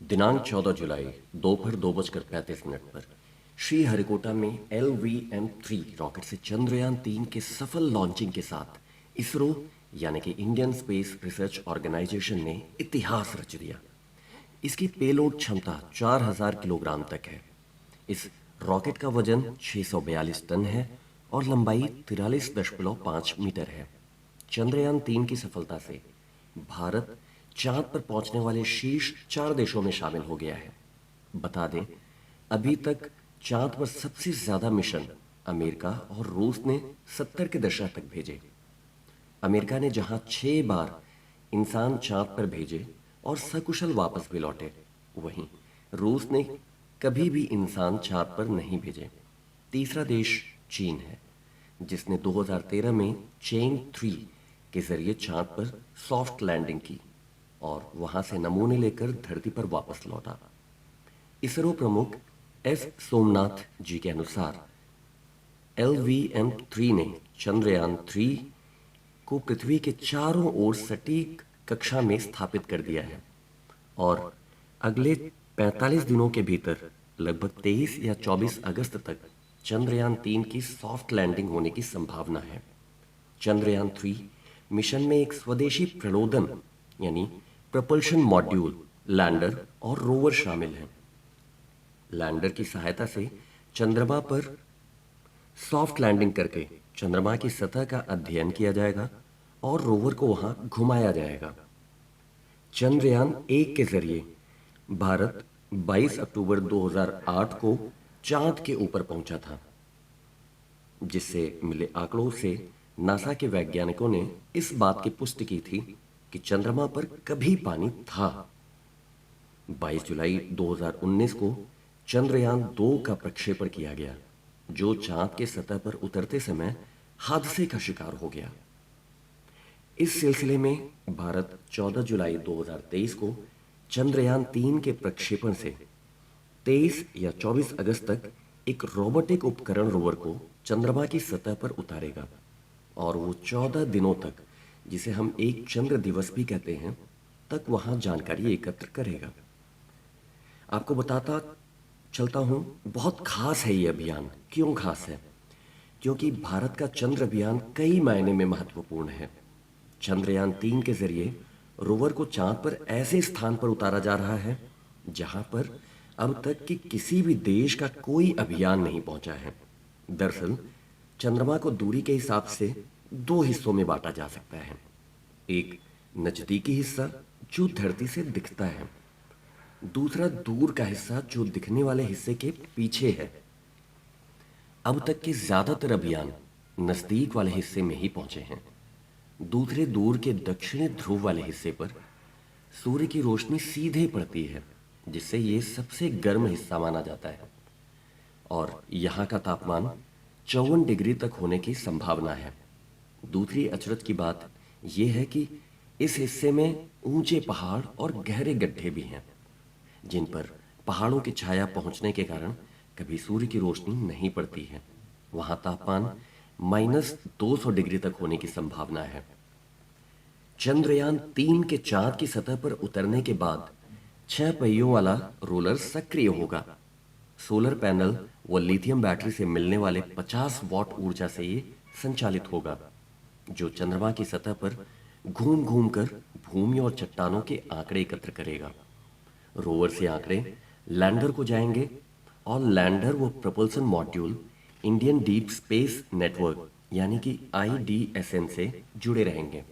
दिनांक 14 जुलाई दोपहर 2:35 पर श्रीहरिकोटा में LVM-3 रॉकेट से चंद्रयान 3 के सफल लॉन्चिंग के साथ इसरो यानी कि इंडियन स्पेस रिसर्च ऑर्गेनाइजेशन ने इतिहास रच दिया। इसकी पेलोड क्षमता 4000 किलोग्राम तक है। इस रॉकेट का वजन 642 टन है और लंबाई 43.5 मीटर है। चंद्रयान 3 की सफलता से भारत चांद पर पहुंचने वाले शीर्ष 4 देशों में शामिल हो गया है। बता दें, अभी तक चांद पर सबसे ज्यादा मिशन अमेरिका और रूस ने 70 के दशक तक भेजे। अमेरिका ने जहां 6 बार इंसान चांद पर भेजे और सकुशल वापस भी लौटे, वहीं रूस ने कभी भी इंसान चांद पर नहीं भेजे। तीसरा देश चीन है, जिसने 2013 में चेंग 3 के जरिए चांद पर सॉफ्ट लैंडिंग की और वहां से नमूने लेकर धरती पर वापस लौटा। इसरो प्रमुख एस सोमनाथ जी के अनुसार LVM-3 ने चंद्रयान 3 को पृथ्वी के चारों ओर सटीक कक्षा में स्थापित कर दिया है और अगले 45 दिनों के भीतर लगभग 23 या 24 अगस्त तक चंद्रयान 3 की सॉफ्ट लैंडिंग होने की संभावना है। चंद्रयान 3 मिशन में एक स्वदेशी प्रणोदन यानी प्रपल्शन मॉड्यूल, लैंडर और रोवर शामिल हैं। लैंडर की सहायता से चंद्रमा पर सॉफ्ट लैंडिंग करके चंद्रमा की सतह का अध्ययन किया जाएगा और रोवर को वहां घुमाया जाएगा। चंद्रयान 1 के जरिए भारत 22 अक्टूबर 2008 को चांद के ऊपर पहुंचा था, जिससे मिले आंकड़ों से नासा के वैज्ञानिकों ने इस बात की पुष्टि की थी कि चंद्रमा पर कभी पानी था। 22 जुलाई 2019 को चंद्रयान 2 का प्रक्षेपण किया गया, जो चांद के सतह पर उतरते समय हादसे का शिकार हो गया। इस सिलसिले में भारत 14 जुलाई 2023 को चंद्रयान 3 के प्रक्षेपण से 23 या 24 अगस्त तक एक रोबोटिक उपकरण रोवर को चंद्रमा की सतह पर उतारेगा और वो 14 दिनों तक, जिसे हम एक चंद्र दिवस भी कहते हैं, तक वहां जानकारी एकत्र करेगा। आपको बताता चलता हूं, बहुत खास है ये अभियान। क्यों खास है? क्योंकि भारत का चंद्र अभियान कई मायने में महत्वपूर्ण है। चंद्रयान 3 के जरिए रोवर को चांद पर ऐसे स्थान पर उतारा जा रहा है जहां पर अब तक की किसी भी देश का कोई अभियान नहीं पहुंचा है। दरअसल चंद्रमा को दूरी के हिसाब से 2 हिस्सों में बांटा जा सकता है। एक नजदीकी हिस्सा जो धरती से दिखता है, दूसरा दूर का हिस्सा जो दिखने वाले हिस्से के पीछे है। अब तक के ज्यादातर अभियान नजदीक वाले हिस्से में ही पहुंचे हैं। दूसरे दूर के दक्षिणी ध्रुव वाले हिस्से पर सूर्य की रोशनी सीधे पड़ती है, जिससे ये सबसे गर्म हिस्सा माना जाता है और यहाँ का तापमान 54 डिग्री तक होने की संभावना है। दूसरी अचरज की बात यह है कि इस हिस्से में ऊंचे पहाड़ और गहरे गड्ढे भी हैं, जिन पर पहाड़ों की छाया पहुंचने के कारण कभी सूर्य की रोशनी नहीं पड़ती है। वहां तापमान -200 डिग्री तक होने की संभावना है। चंद्रयान 3 के चांद की सतह पर उतरने के बाद 6 पहियों वाला रोलर सक्रिय होगा। सोलर पैनल व लिथियम बैटरी से मिलने वाले 50 वॉट ऊर्जा से ये संचालित होगा, जो चंद्रमा की सतह पर घूम घूम कर भूमि और चट्टानों के आंकड़े एकत्र करेगा। रोवर से आंकड़े लैंडर को जाएंगे और लैंडर व propulsion module Indian deep space network यानी कि IDSN से जुड़े रहेंगे,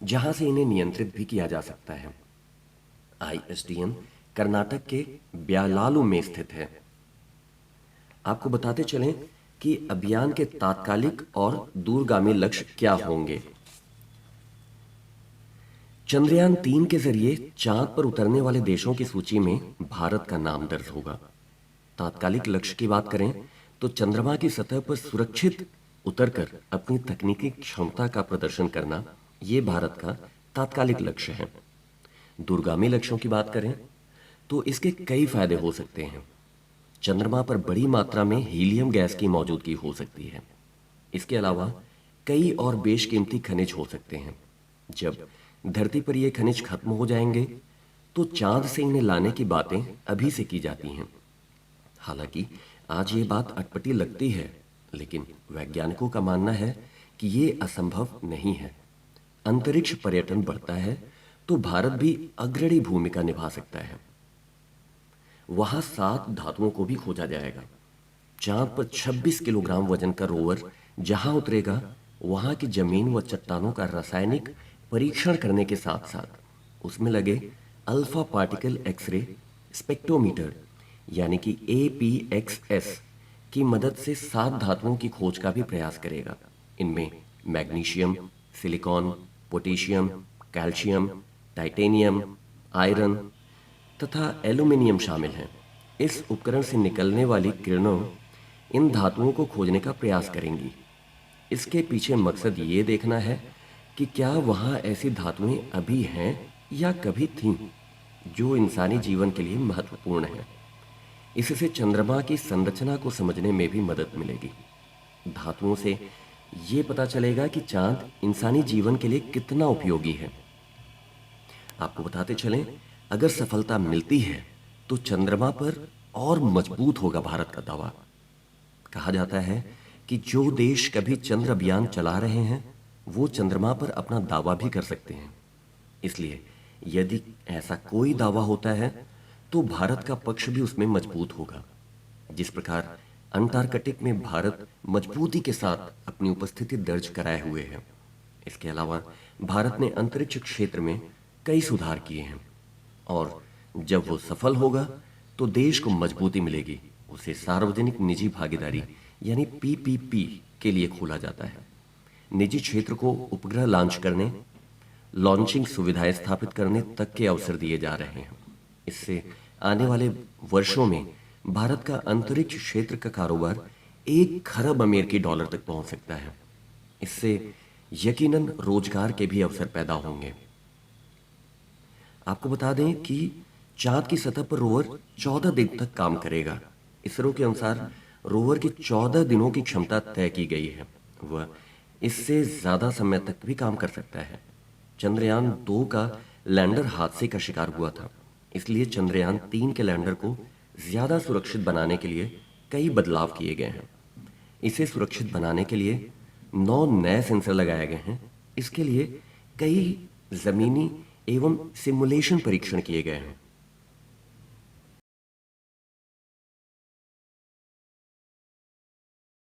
जहां से इन्हें नियंत्रित भी किया जा सकता है। ISDN कर्नाटक के ब्यालालू में स्थित है। आपको बताते चलें कि अभियान के तात्कालिक और दूरगामी लक्ष्य क्या होंगे। चंद्रयान 3 के जरिए चांद पर उतरने वाले देशों की सूची में भारत का नाम दर्ज होगा। तात्कालिक लक्ष्य की बात करें तो चंद्रमा की सतह पर सुरक्षित उतरकर अपनी तकनीकी क्षमता का प्रदर्शन करना, यह भारत का तात्कालिक लक्ष्य है। दूरगामी लक्ष्यों की बात करें तो इसके कई फायदे हो सकते हैं। चंद्रमा पर बड़ी मात्रा में हीलियम गैस की मौजूदगी हो सकती है। इसके अलावा कई और बेशकीमती खनिज हो सकते हैं। जब धरती पर ये खनिज खत्म हो जाएंगे तो चांद से इन्हें लाने की बातें अभी से की जाती हैं। हालांकि आज ये बात अटपटी लगती है, लेकिन वैज्ञानिकों का मानना है कि ये असंभव नहीं है। अंतरिक्ष पर्यटन बढ़ता है तो भारत भी अग्रणी भूमिका निभा सकता है। वहां 7 धातुओं को भी खोजा जाएगा। चांद पर 26 किलोग्राम वजन का रोवर जहां उतरेगा, वहां की जमीन व चट्टानों का रासायनिक परीक्षण करने के साथ साथ उसमें लगे अल्फा पार्टिकल एक्सरे स्पेक्ट्रोमीटर यानी कि APXS की मदद से 7 धातुओं की खोज का भी प्रयास करेगा। इनमें magnesium, silicon, potassium, calcium, titanium, iron तथा एल्यूमिनियम शामिल हैं। इस उपकरण से निकलने वाली किरणों इन धातुओं को खोजने का प्रयास करेंगी। इसके पीछे मकसद ये देखना है कि क्या वहाँ ऐसी धातुएं अभी हैं या कभी थीं जो इंसानी जीवन के लिए महत्वपूर्ण हैं। इससे चंद्रमा की संरचना को समझने में भी मदद मिलेगी। धातुओं से ये पता चलेगा कि चांद इंसानी जीवन के लिए कितना उपयोगी है। आपको बताते चलें, अगर सफलता मिलती है तो चंद्रमा पर और मजबूत होगा भारत का दावा। कहा जाता है कि जो देश कभी चंद्र अभियान चला रहे हैं वो चंद्रमा पर अपना दावा भी कर सकते हैं। इसलिए यदि ऐसा कोई दावा होता है तो भारत का पक्ष भी उसमें मजबूत होगा। जिस प्रकार अंटार्कटिक में भारत मजबूती के साथ अपनी उपस्थिति दर्ज कराए हुए है। इसके अलावा भारत ने अंतरिक्ष क्षेत्र में कई सुधार किए हैं और जब वो सफल होगा तो देश को मजबूती मिलेगी। उसे सार्वजनिक निजी भागीदारी यानी PPP के लिए खोला जाता है। निजी क्षेत्र को उपग्रह लॉन्च करने, लॉन्चिंग सुविधाएं स्थापित करने तक के अवसर दिए जा रहे हैं। इससे आने वाले वर्षों में भारत का अंतरिक्ष क्षेत्र का कारोबार 1 खरब अमेरिकी डॉलर तक पहुंच सकता है। इससे यकीनन रोजगार के भी अवसर पैदा होंगे। आपको बता दें कि चांद की सतह पर रोवर 14 दिन तक काम करेगा। इसरो के अनुसार रोवर की 14 दिनों की क्षमता तय की गई है। वह इससे ज्यादा समय तक भी काम कर सकता है। चंद्रयान 2 का लैंडर हादसे का शिकार हुआ था, इसलिए चंद्रयान 3 के लैंडर को ज्यादा सुरक्षित बनाने के लिए कई बदलाव किए गए हैं। इसे सुरक्षित बनाने के लिए 9 नए सेंसर लगाए गए हैं। इसके लिए कई जमीनी एवं सिमुलेशन परीक्षण किए गए हैं।